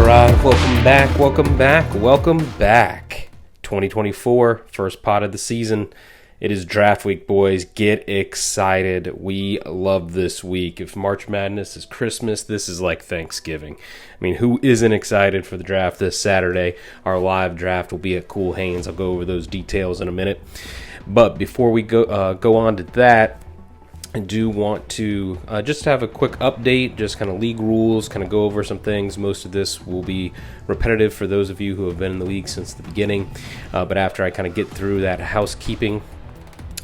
right, welcome back. 2024, first pod of the season. It is draft week, boys. Get excited. We love this week. If March Madness is Christmas, this is like Thanksgiving. I mean, who isn't excited for the draft this Saturday? Our live draft will be at Cool Haynes. I'll go over those details in a minute. But before we go on to that, I do want to just have a quick update, just kind of league rules, kind of go over some things. Most of this will be repetitive for those of you who have been in the league since the beginning. But after I kind of get through that housekeeping,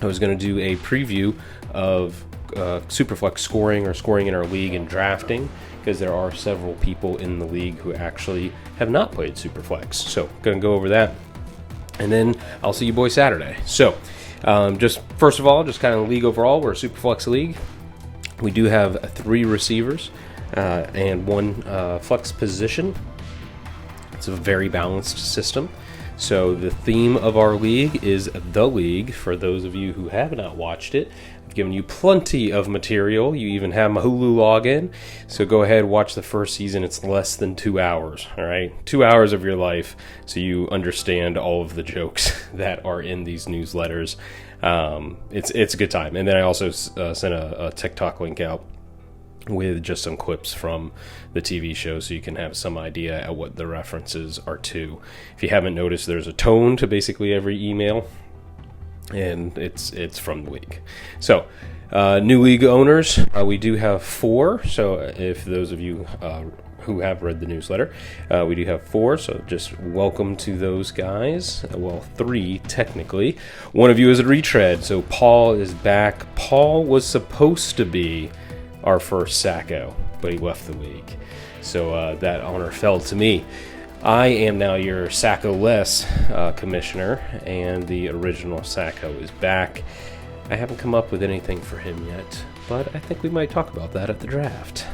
I was going to do a preview of Superflex scoring in our league and drafting, because there are several people in the league who actually have not played Superflex. So going to go over that, and then I'll see you boys Saturday. So just first of all, just kind of league overall, we're a Superflex league. We do have 3 receivers and 1 flex position. It's a very balanced system. So the theme of our league is The League. For those of you who have not watched it, I've given you plenty of material. You even have my Hulu login. So go ahead, watch the first season. It's less than 2 hours, all right? 2 hours of your life so you understand all of the jokes that are in these newsletters. It's a good time. And then I also sent a TikTok link out with just some clips from the TV show so you can have some idea at what the references are to. If you haven't noticed, there's a tone to basically every email, and it's from the league. So new league owners, we do have 4. So if those of you who have read the newsletter, we do have 4, so just welcome to those guys. Well, 3 technically. One of you is a retread, so Paul is back. Paul was supposed to be our first Sacco, but he left the league. So that honor fell to me. I am now your Sacco-less commissioner, and the original Sacco is back. I haven't come up with anything for him yet, but I think we might talk about that at the draft.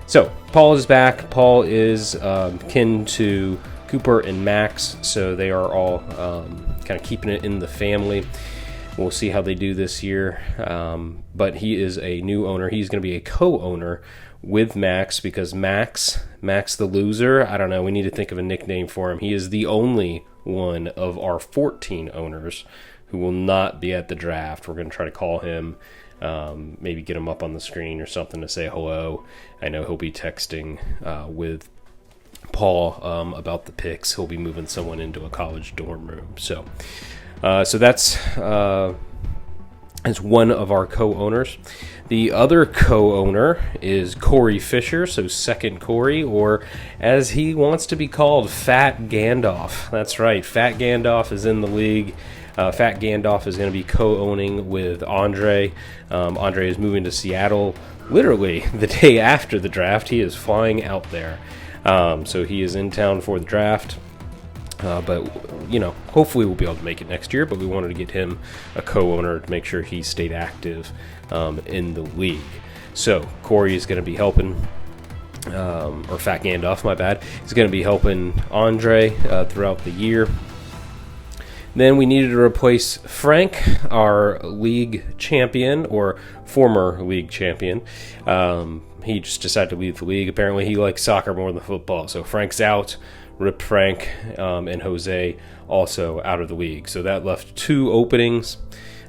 So Paul is back. Paul is kin to Cooper and Max, so they are all kind of keeping it in the family. We'll see how they do this year, but he is a new owner. He's going to be a co-owner with Max, because Max the loser, I don't know, we need to think of a nickname for him. He is the only one of our 14 owners who will not be at the draft. We're going to try to call him, maybe get him up on the screen or something to say hello. I know he'll be texting with Paul about the picks. He'll be moving someone into a college dorm room. So that's one of our co-owners. The other co-owner is Corey Fisher, so second Corey, or as he wants to be called, Fat Gandalf. That's right, Fat Gandalf is in the league. Fat Gandalf is going to be co-owning with Andre. Andre is moving to Seattle literally the day after the draft. He is flying out there. So he is in town for the draft. But, you know, hopefully we'll be able to make it next year, but we wanted to get him a co-owner to make sure he stayed active in the league. So Corey is going to be helping, or Fat Gandalf, my bad. He's going to be helping Andre throughout the year. Then we needed to replace Frank, our league champion, or former league champion. He just decided to leave the league. Apparently he likes soccer more than football, so Frank's out. Rip Frank, and Jose also out of the league. So that left 2 openings.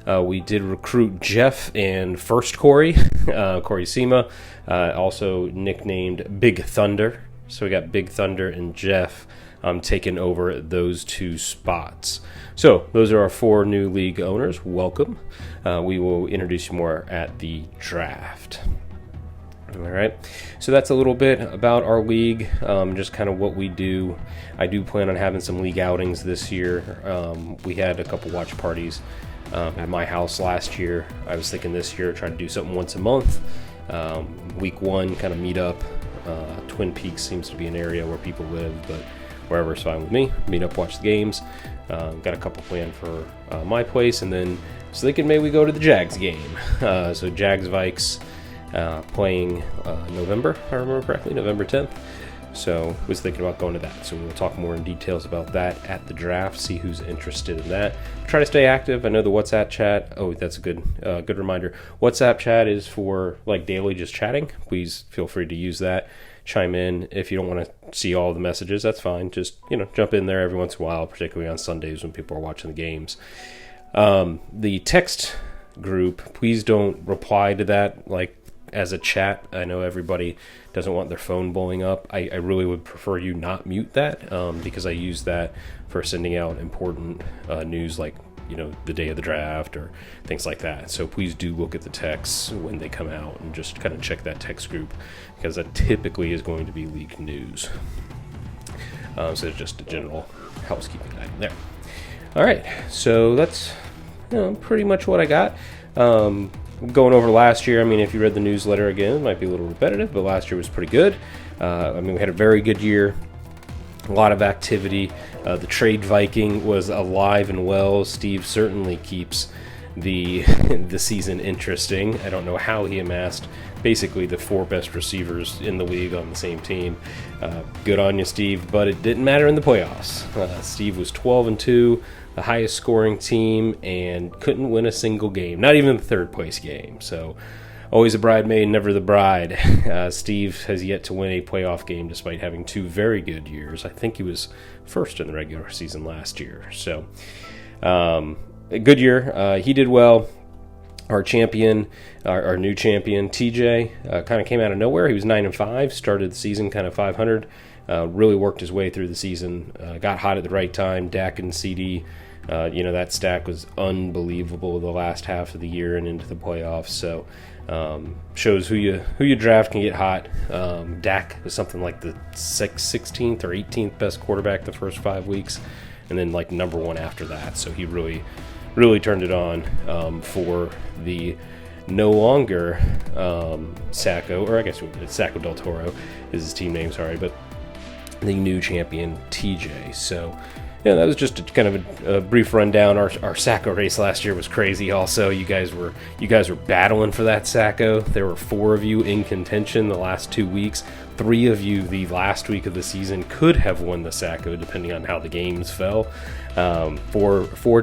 We did recruit Jeff and first Corey, Corey Sema, also nicknamed Big Thunder. So we got Big Thunder and Jeff taking over those 2 spots. So those are our 4 new league owners. Welcome. We will introduce you more at the draft. All right, so that's a little bit about our league, just kind of what we do. I do plan on having some league outings this year. We had a couple watch parties at my house last year. I was thinking this year, try to do something once a month. Week 1, kind of meet up. Twin Peaks seems to be an area where people live, but wherever is fine with me. Meet up, watch the games. Got a couple planned for my place, and then so thinking maybe we go to the Jags game. So Jags Vikes. Playing November, if I remember correctly, November 10th. So was thinking about going to that. So we'll talk more in details about that at the draft, see who's interested in that. Try to stay active. I know the WhatsApp chat. Oh, that's a good reminder. WhatsApp chat is for like daily just chatting. Please feel free to use that. chime in. If you don't want to see all the messages, that's fine. Just, jump in there every once in a while, particularly on Sundays when people are watching the games. The text group, please don't reply to that like as a chat. I know everybody doesn't want their phone blowing up. I really would prefer you not mute that because I use that for sending out important news like, the day of the draft or things like that. So please do look at the texts when they come out and just kind of check that text group because that typically is going to be league news. So just a general housekeeping item there. All right, so that's pretty much what I got. Going over last year, if you read the newsletter again, it might be a little repetitive, but last year was pretty good. We had a very good year, a lot of activity. The trade Viking was alive and well. Steve certainly keeps the season interesting. I don't know how he amassed basically the 4 best receivers in the league on the same team. Good on you, Steve, but it didn't matter in the playoffs. Steve was 12-2. The highest scoring team, and couldn't win a single game, not even the third place game. So always a bridesmaid, never the bride. Steve has yet to win a playoff game despite having 2 very good years. I think he was first in the regular season last year. So a good year. He did well. Our champion, our new champion, TJ, kind of came out of nowhere. He was 9-5, started the season kind of 500. Really worked his way through the season. Got hot at the right time. Dak and CD. That stack was unbelievable the last half of the year and into the playoffs. So shows who you draft can get hot. Dak was something like the 16th or 18th best quarterback the first 5 weeks, and then like number 1 after that. So he really turned it on for the no longer Sacco, or I guess it's Sacco Del Toro is his team name. Sorry, but the new champion TJ. So that was just kind of a brief rundown. Our Sacco race last year was crazy. Also, you guys were battling for that Sacco. There were 4 of you in contention the last 2 weeks. 3 of you the last week of the season could have won the Sacco depending on how the games fell. 3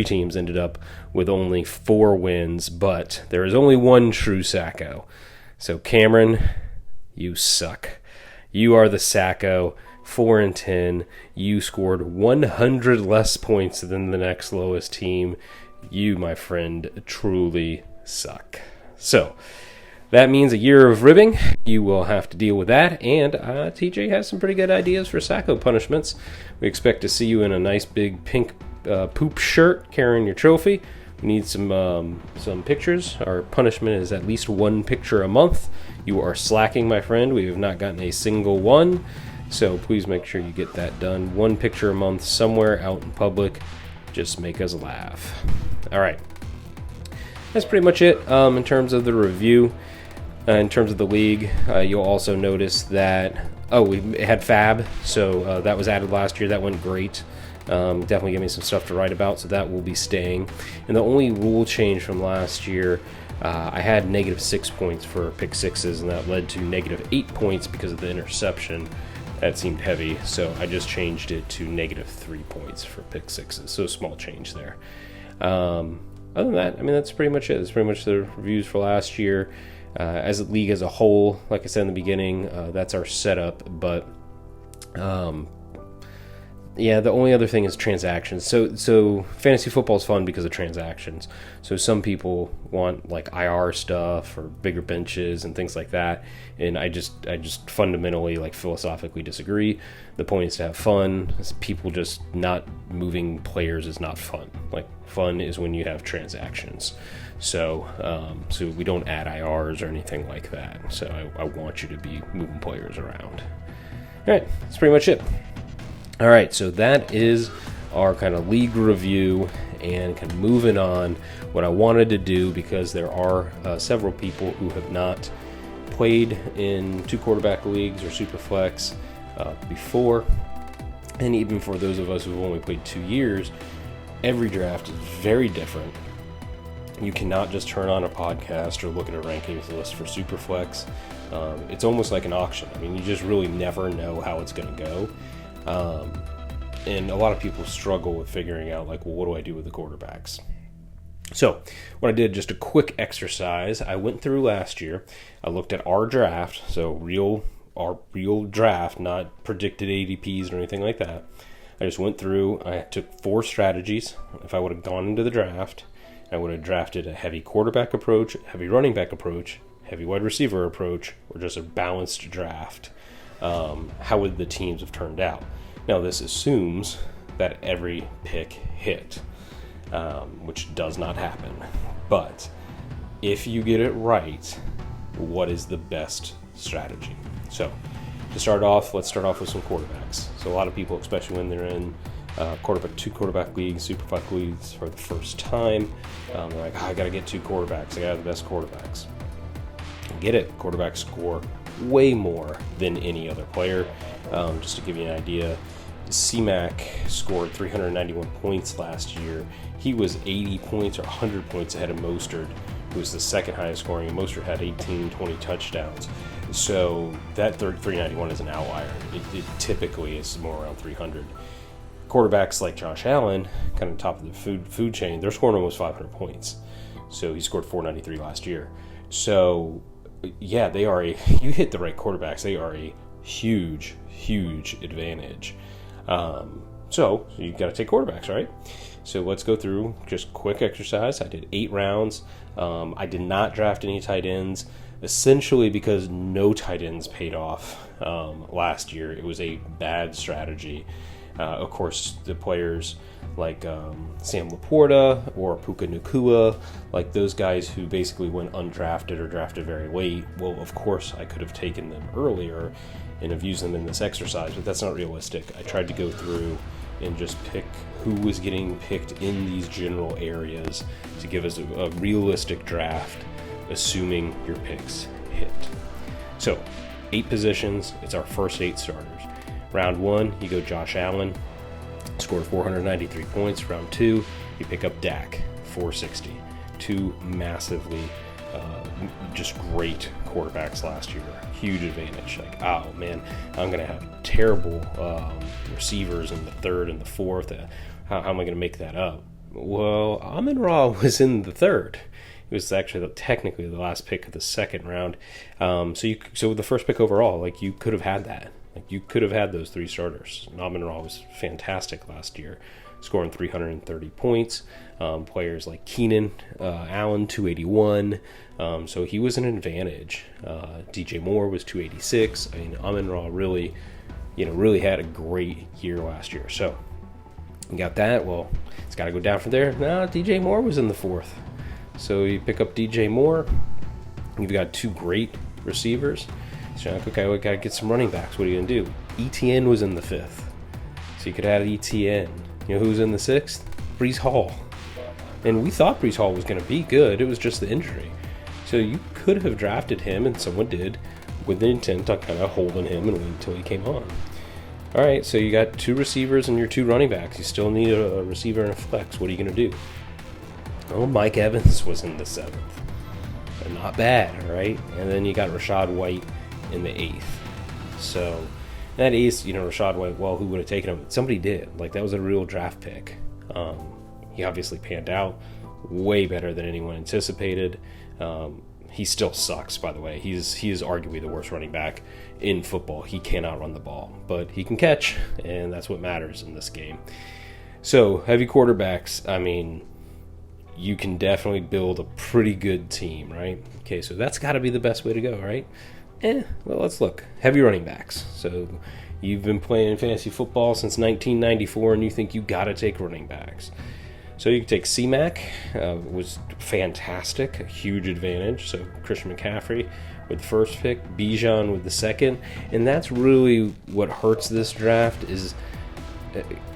teams ended up with only 4 wins, but there is only one true Sacco. So Cameron, you suck. You are the Sacco. 4-10. You scored 100 less points than the next lowest team. You, my friend, truly suck. So that means a year of ribbing. You will have to deal with that. And TJ has some pretty good ideas for Sacco punishments. We expect to see you in a nice big pink poop shirt carrying your trophy. We need some pictures. Our punishment is at least 1 picture a month. You are slacking, my friend. We have not gotten a single one. So please make sure you get that done. 1 picture a month somewhere out in public. Just make us laugh. All right. That's pretty much it in terms of the review. In terms of the league, you'll also notice that, we had Fab. So that was added last year. That went great. Definitely gave me some stuff to write about, so that will be staying. And the only rule change from last year, I had -6 points for pick sixes, and that led to -8 points because of the interception. That seemed heavy, so I just changed it to -3 points for pick sixes. So a small change there. Other than that, that's pretty much it. That's pretty much the reviews for last year. As a league as a whole, like I said in the beginning, that's our setup. But the only other thing is transactions. So fantasy football is fun because of transactions. So some people want like IR stuff or bigger benches and things like that, and I just fundamentally, like, philosophically disagree. The point is to have fun. People just not moving players is not fun. Like, fun is when you have transactions. So we don't add IRs or anything like that. So I want you to be moving players around. All right, that's pretty much it. All right, so that is our kind of league review, and kind of moving on. What I wanted to do, because there are several people who have not played in 2 quarterback leagues or Superflex before, and even for those of us who've only played 2 years, every draft is very different. You cannot just turn on a podcast or look at a rankings list for Superflex. It's almost like an auction. You just really never know how it's going to go. And a lot of people struggle with figuring out, like, well, what do I do with the quarterbacks? So what I did, just a quick exercise. I went through last year. I looked at our draft, so real our real draft, not predicted ADPs or anything like that. I just went through, I took 4 strategies. If I would have gone into the draft, I would have drafted a heavy quarterback approach, heavy running back approach, heavy wide receiver approach, or just a balanced draft. How would the teams have turned out? Now, this assumes that every pick hit, which does not happen. But if you get it right, what is the best strategy? So to start off, let's start off with some quarterbacks. So a lot of people, especially when they're in two quarterback leagues, Superflex leagues for the first time, they're like, I got to get 2 quarterbacks. I got the best quarterbacks. Get it. Quarterbacks score way more than any other player. Just to give you an idea, C-Mac scored 391 points last year. He was 80 points or 100 points ahead of Mostert, who was the second highest scoring, and Mostert had 20 touchdowns. So that 391 is an outlier. It typically is more around 300. Quarterbacks like Josh Allen, kind of top of the food chain, they're scoring almost 500 points. So he scored 493 last year. So yeah, you hit the right quarterbacks, they are a huge advantage. So you got to take quarterbacks, right? So let's go through just quick exercise. I did 8 rounds. I did not draft any tight ends, essentially because no tight ends paid off last year. It was a bad strategy. Of course, the players like Sam Laporta or Puka Nacua, like those guys who basically went undrafted or drafted very late, well, of course, I could have taken them earlier and have used them in this exercise, but that's not realistic. I tried to go through and just pick who was getting picked in these general areas to give us a realistic draft, assuming your picks hit. So, 8 positions. It's our first 8 starters. Round 1, you go Josh Allen, scored 493 points. Round 2, you pick up Dak, 460. 2 massively just great quarterbacks last year. Huge advantage. Like, oh man, I'm going to have terrible receivers in the 3rd and the 4th. How am I going to make that up? Well, Amon-Ra was in the 3rd. It was actually technically the last pick of the 2nd round. So the first pick overall, like you could have had that. Like you could have had those 3 starters. Amon-Ra was fantastic last year, scoring 330 points. Players like Keenan Allen, 281. So he was an advantage. DJ Moore was 286. I mean, Amon-Ra really had a great year last year. So you got that. Well, it's got to go down from there. No, DJ Moore was in the 4th. So you pick up DJ Moore. You've got 2 great receivers. So you're like, okay, we got to get some running backs. What are you going to do? ETN was in the 5th. So you could add ETN. You know who's in the 6th? Breece Hall. And we thought Breece Hall was going to be good. It was just the injury. So you could have drafted him, and someone did, with the intent on kind of holding him and waiting until he came on. All right, so you got 2 receivers and your 2 running backs. You still need a receiver and a flex. What are you going to do? Oh, Mike Evans was in the 7th. Not bad, right? And then you got Rachaad White in the 8th. So that is, Rachaad White, well, who would have taken him? Somebody did. Like, that was a real draft pick. He obviously panned out way better than anyone anticipated. He still sucks, by the way. He is arguably the worst running back in football. He cannot run the ball, but he can catch, and that's what matters in this game. So, heavy quarterbacks, I mean, you can definitely build a pretty good team, right? Okay, so that's got to be the best way to go, right? Well, let's look. Heavy running backs. So, you've been playing fantasy football since 1994, and you think you got to take running backs. So you can take C-Mac, was fantastic, a huge advantage. So Christian McCaffrey with the first pick, Bijan with the 2nd, and that's really what hurts this draft is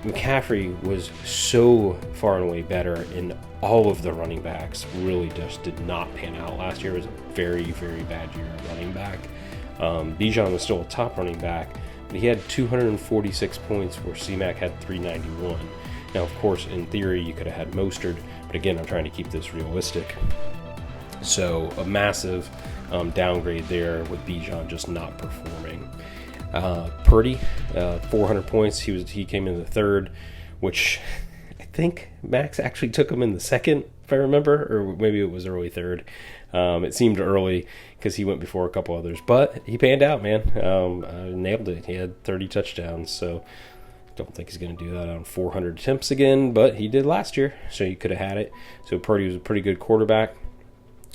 McCaffrey was so far and away better, and all of the running backs really just did not pan out last year. It was a very, very bad year at running back. Bijan was still a top running back, but he had 246 points where C-Mac had 391. Now, of course, in theory, you could have had Mostert, but again, I'm trying to keep this realistic. So a massive downgrade there with Bijan just not performing. Purdy, 400 points. He came in the 3rd, which I think Max actually took him in the 2nd, if I remember, or maybe it was early 3rd. It seemed early because he went before a couple others, but he panned out, man. Nailed it. He had 30 touchdowns, so don't think he's going to do that on 400 attempts again, but he did last year, so you could have had it. So Purdy was a pretty good quarterback.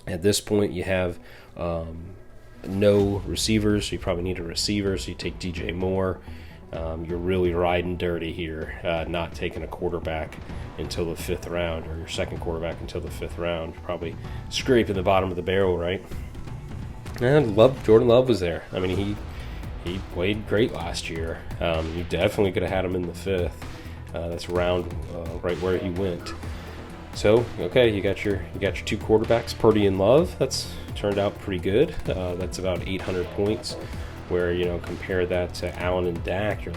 At this point, you have no receivers, so you probably need a receiver, so you take DJ Moore. You're really riding dirty here, not taking a quarterback until the 5th round, or your second quarterback until the 5th round. Probably scraping the bottom of the barrel, right? And Jordan Love was there. I mean, he played great last year. You definitely could have had him in the 5th. That's round right where he went. So, okay, you got your 2 quarterbacks, Purdy and Love. That's turned out pretty good. That's about 800 points. Where, compare that to Allen and Dak, you're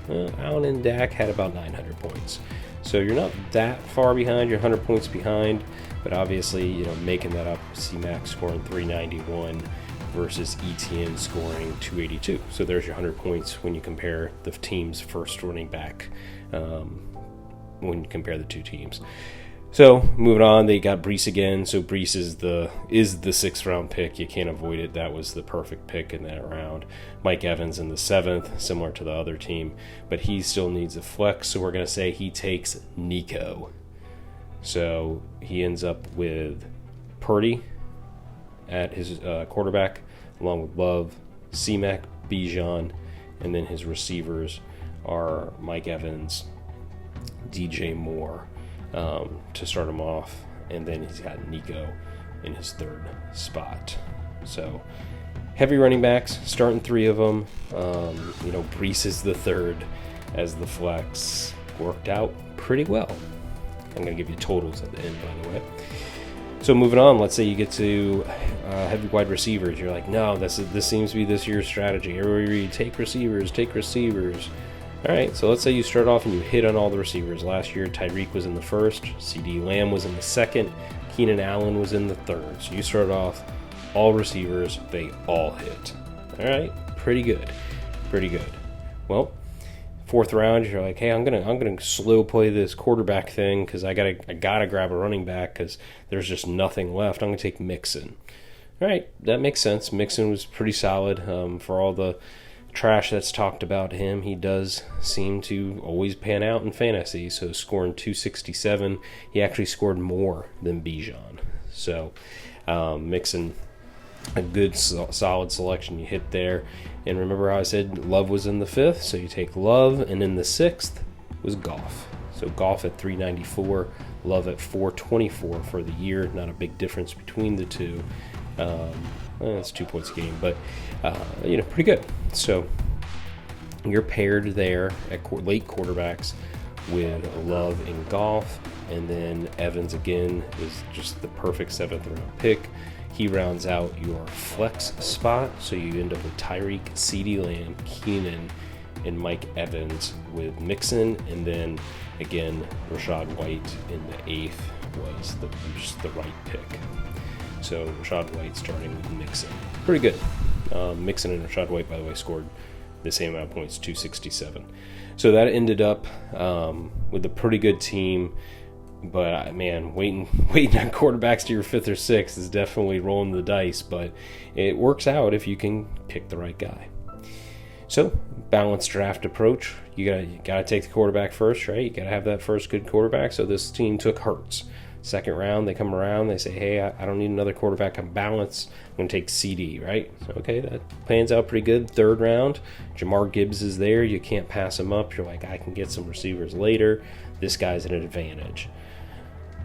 like, Allen and Dak had about 900 points. So you're not that far behind, you're 100 points behind, but obviously, making that up, C-Mac scoring 391 versus ETN scoring 282. So there's your 100 points when you compare the team's first running back, when you compare the two teams. So moving on, they got Brees again. So Brees is the 6th round pick. You can't avoid it. That was the perfect pick in that round. Mike Evans in the 7th, similar to the other team, but he still needs a flex. So we're gonna say he takes Nico. So he ends up with Purdy at his quarterback, along with Love, C-Mac, Bijan, and then his receivers are Mike Evans, DJ Moore. To start him off, and then he's got Nico in his 3rd spot. So heavy running backs, starting 3 of them. Brees is the 3rd as the flex. Worked out pretty well. I'm going to give you totals at the end, by the way. So moving on, let's say you get to heavy wide receivers. You're like, no, this seems to be this year's strategy. Everybody read, take receivers. All right, so let's say you start off and you hit on all the receivers. Last year, Tyreek was in the 1st, CeeDee Lamb was in the 2nd, Keenan Allen was in the 3rd. So you start off all receivers, they all hit. All right, pretty good. Well, 4th round, you're like, hey, I'm gonna slow play this quarterback thing because I gotta grab a running back because there's just nothing left. I'm gonna take Mixon. All right, that makes sense. Mixon was pretty solid for all the trash that's talked about him. He does seem to always pan out in fantasy. So scoring 267, he actually scored more than Bijan. So Mixon, a good solid selection you hit there. And remember how I said Love was in the 5th, so you take Love, and in the 6th was Goff. So Goff at 394, Love at 424 for the year. Not a big difference between the two. It's 2 points a game, but pretty good. So you're paired there at late quarterbacks with Love and Goff, and then Evans again is just the perfect 7th round pick. He rounds out your flex spot, so you end up with Tyreek, CeeDee Lamb, Keenan, and Mike Evans with Mixon, and then again Rachaad White in the 8th was just the right pick. So Rachaad White starting with Mixon. Pretty good. Mixon and Rachaad White, by the way, scored the same amount of points, 267. So that ended up with a pretty good team. But, man, waiting on quarterbacks to your 5th or 6th is definitely rolling the dice. But it works out if you can pick the right guy. So, balanced draft approach. You gotta take the quarterback first, right? You gotta have that first good quarterback. So this team took Hurts. 2nd round, they come around, they say, hey, I don't need another quarterback. I'm balanced. I'm going to take CD, right? So, okay, that pans out pretty good. 3rd round, Jamar Gibbs is there. You can't pass him up. You're like, I can get some receivers later. This guy's at an advantage.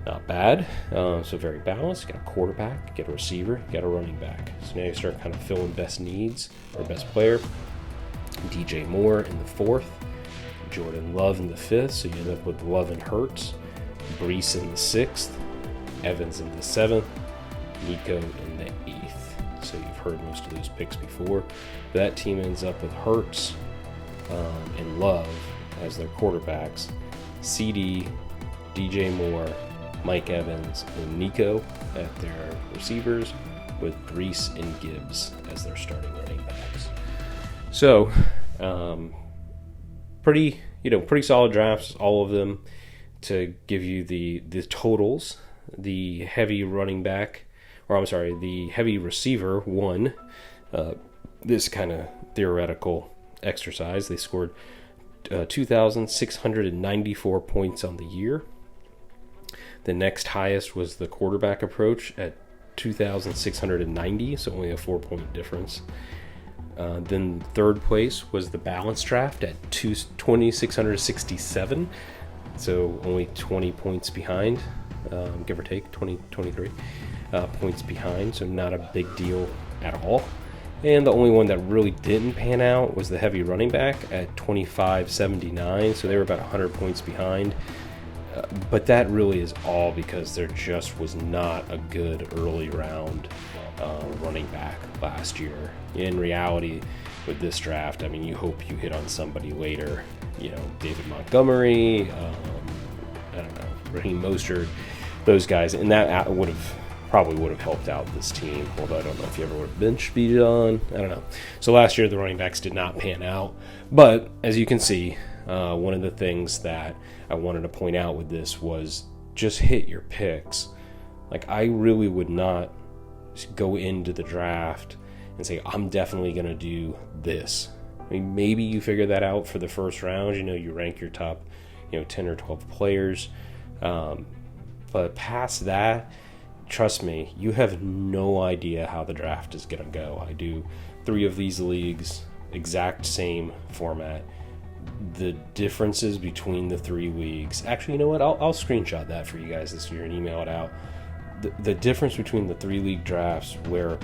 Not bad. So very balanced. You got a quarterback, you get a receiver, you got a running back. So now you start kind of filling best needs or best player. DJ Moore in the 4th. Jordan Love in the 5th. So you end up with Love and Hurts. Brees in the 6th, Evans in the 7th, Nico in the 8th. So you've heard most of those picks before. That team ends up with Hurts and Love as their quarterbacks, CD, DJ Moore, Mike Evans, and Nico at their receivers, with Brees and Gibbs as their starting running backs. So pretty solid drafts, all of them. To give you the totals, the heavy running back, the heavy receiver won this kind of theoretical exercise. They scored 2,694 points on the year. The next highest was the quarterback approach at 2,690, so only a 4-point difference. Then third place was the balance draft at 2,667, so only 20 points behind, give or take, 23 points behind, so not a big deal at all. And the only one that really didn't pan out was the heavy running back at 2,579, so they were about 100 points behind. But that really is all because there just was not a good early round running back last year. In reality, with this draft, I mean, you hope you hit on somebody later. You know, David Montgomery, I don't know, Raheem Mostert, those guys, and that probably would have helped out this team, although I don't know if you ever would have bench beat it on. I don't know. So last year the running backs did not pan out. But as you can see, one of the things that I wanted to point out with this was just hit your picks. Like, I really would not go into the draft and say, I'm definitely going to do this. I mean, maybe you figure that out for the first round. You know, you rank your top, 10 or 12 players. But past that, trust me, you have no idea how the draft is going to go. I do 3 of these leagues, exact same format. The differences between the 3 leagues, actually, you know what? I'll screenshot that for you guys this year and email it out. The difference between the 3 league drafts where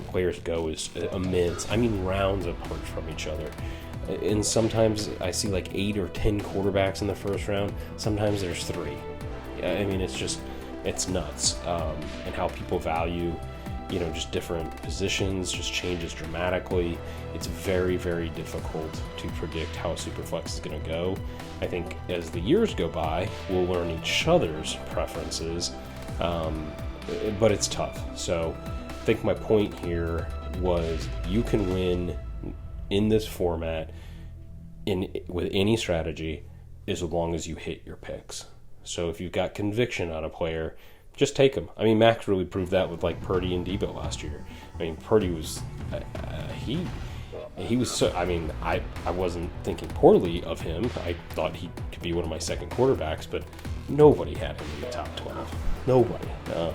players go is immense. I mean, rounds apart from each other. And sometimes I see like 8 or 10 quarterbacks in the first round. Sometimes there's 3. I mean, it's nuts. And how people value, just different positions just changes dramatically. It's very, very difficult to predict how a Superflex is going to go. I think as the years go by, we'll learn each other's preferences, but it's tough. So I think my point here was you can win in this format with any strategy as long as you hit your picks. So if you've got conviction on a player, just take him. I mean, Max really proved that with like Purdy and Debo last year. I mean, Purdy was he was so. I mean, I wasn't thinking poorly of him. I thought he could be one of my second quarterbacks, but nobody had him in the top 12. Nobody. But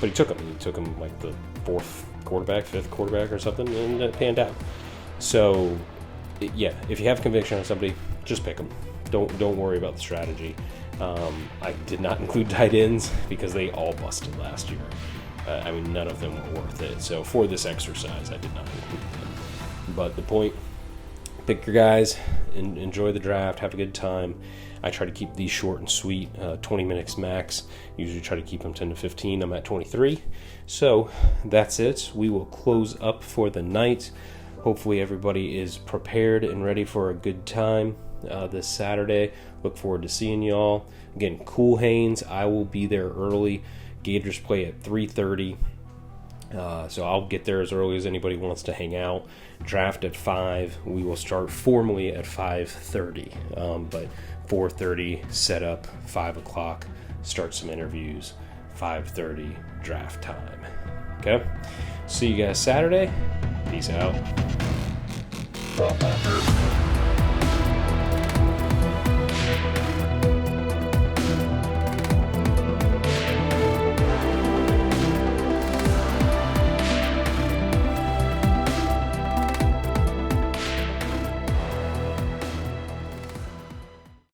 he took him. He took him like the 4th quarterback, 5th quarterback, or something, and it panned out. So, yeah, if you have conviction on somebody, just pick them. Don't worry about the strategy. I did not include tight ends because they all busted last year. I mean, none of them were worth it. So for this exercise, I did not include them. But the point, pick your guys, enjoy the draft, have a good time. I try to keep these short and sweet, 20 minutes max. Usually try to keep them 10 to 15. I'm at 23. So that's it. We will close up for the night. Hopefully everybody is prepared and ready for a good time this Saturday. Look forward to seeing y'all. Again, Cool Haynes, I will be there early. Gators play at 3:30. So I'll get there as early as anybody wants to hang out. Draft at 5. We will start formally at 5:30. But 4:30 set up, 5 o'clock, start some interviews, 5:30 draft time. Okay? See you guys Saturday. Peace out.